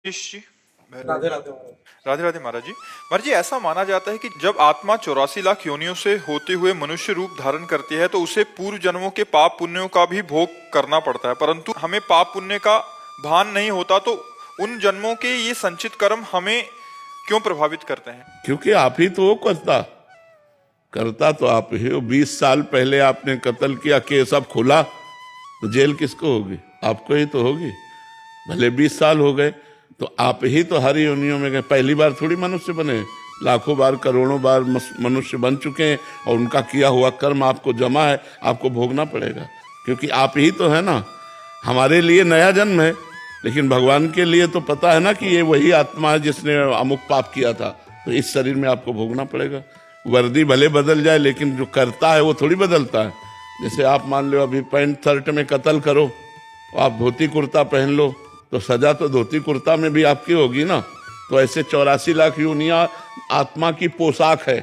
जी राधे राधे महाराज। राधे राधे महाराज जी। महाराज जी, ऐसा माना जाता है कि जब आत्मा 84 लाख योनियों से होते हुए मनुष्य रूप धारण करती है तो उसे पूर्व जन्मों के पाप पुण्यों का भी भोग करना पड़ता है, परंतु हमें पाप पुण्य का भान नहीं होता। तो उन जन्मों के ये संचित कर्म हमें क्यों प्रभावित करते हैं? क्योंकि आप ही तो हो करता करता तो आप ही हो। 20 साल पहले आपने कत्ल किया, केस अब खुला तो जेल किसको होगी? आपको ही तो होगी। भले 20 साल हो गए तो आप ही तो हर योनियों में गए। पहली बार थोड़ी मनुष्य बने, लाखों बार करोड़ों बार मनुष्य बन चुके हैं और उनका किया हुआ कर्म आपको जमा है, आपको भोगना पड़ेगा। क्योंकि आप ही तो है ना। हमारे लिए नया जन्म है, लेकिन भगवान के लिए तो पता है ना कि ये वही आत्मा है जिसने अमुक पाप किया था, तो इस शरीर में आपको भोगना पड़ेगा। वर्दी भले बदल जाए लेकिन जो करता है वो थोड़ी बदलता है। जैसे आप मान लो अभी पैंट शर्ट में कत्ल करो, आप धोती कुर्ता पहन लो तो सजा तो धोती कुर्ता में भी आपकी होगी ना। तो ऐसे 84 लाख योनियां आत्मा की पोशाक है।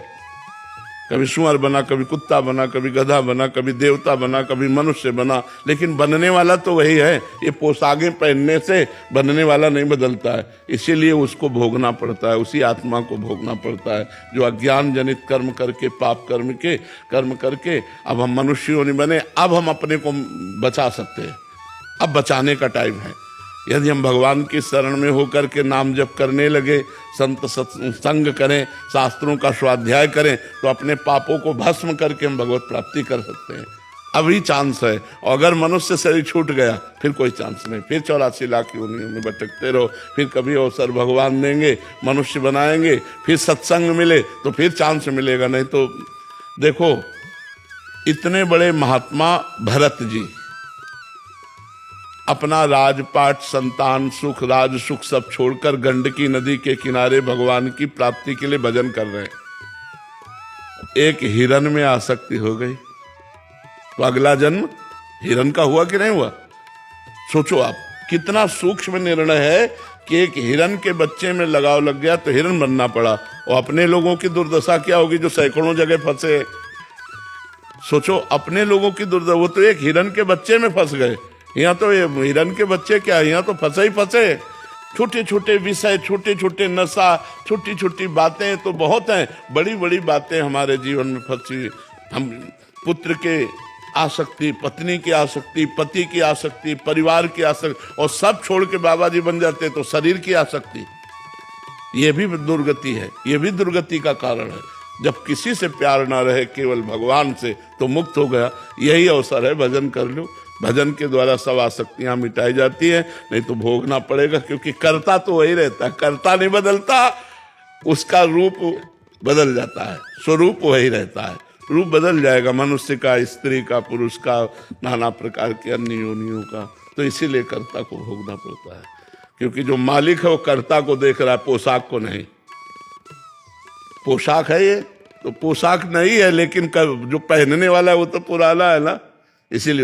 कभी सुअर बना, कभी कुत्ता बना, कभी गधा बना, कभी देवता बना, कभी मनुष्य बना, लेकिन बनने वाला तो वही है। ये पोशाकें पहनने से बनने वाला नहीं बदलता है, इसीलिए उसको भोगना पड़ता है, उसी आत्मा को भोगना पड़ता है जो अज्ञान जनित कर्म करके, पाप कर्म करके अब हम मनुष्य नहीं बने। अब हम अपने को बचा सकते हैं, अब बचाने का टाइम है। यदि हम भगवान की शरण में होकर के नाम जप करने लगे, संत सत्संग करें, शास्त्रों का स्वाध्याय करें, तो अपने पापों को भस्म करके हम भगवत प्राप्ति कर सकते हैं। अभी चांस है। और अगर मनुष्य शरीर छूट गया फिर कोई चांस नहीं, फिर 84 लाख योनियों में भटकते रहो। फिर कभी अवसर भगवान देंगे, मनुष्य बनाएंगे, फिर सत्संग मिले तो फिर चांस मिलेगा। नहीं तो देखो, इतने बड़े महात्मा भरत जी अपना राजपाट, संतान सुख, राज सुख सब छोड़कर गंडकी नदी के किनारे भगवान की प्राप्ति के लिए भजन कर रहे हैं। एक हिरन में आसक्ति हो गई तो अगला जन्म हिरन का हुआ कि नहीं हुआ? सोचो आप, कितना सूक्ष्म निर्णय है कि एक हिरन के बच्चे में लगाव लग गया तो हिरन बनना पड़ा। और अपने लोगों की दुर्दशा क्या होगी जो सैकड़ों जगह फंसे? सोचो अपने लोगों की दुर्दशा, वो तो एक हिरन के बच्चे में फंस गए। यहाँ तो ये हिरन के बच्चे क्या, यहाँ तो फंसे ही फंसे। छोटे छोटे विषय, छोटे छोटे नशा, छोटी छोटी बातें तो बहुत हैं, बड़ी बड़ी बातें हमारे जीवन में फंसी। हम पुत्र के आसक्ति, पत्नी की आसक्ति, पति की आसक्ति, परिवार की आसक्ति, और सब छोड़ के बाबा जी बन जाते तो शरीर की आसक्ति। ये भी दुर्गति है, ये भी दुर्गति का कारण है। जब किसी से प्यार ना रहे, केवल भगवान से, तो मुक्त हो गया। यही अवसर है, भजन कर लो। भजन के द्वारा सब आसक्तियां मिटाई जाती हैं, नहीं तो भोगना पड़ेगा। क्योंकि कर्ता तो वही रहता है, कर्ता नहीं बदलता, उसका रूप बदल जाता है, स्वरूप वही रहता है। रूप बदल जाएगा मनुष्य का, स्त्री का, पुरुष का, नाना प्रकार के अन्य योनियों का। तो इसीलिए कर्ता को भोगना पड़ता है, क्योंकि जो मालिक है वो कर्ता को देख रहा है, पोशाक को नहीं। पोशाक है ये तो पोशाक नहीं है, लेकिन जो पहनने वाला है वो तो पुराना है ना, इसीलिए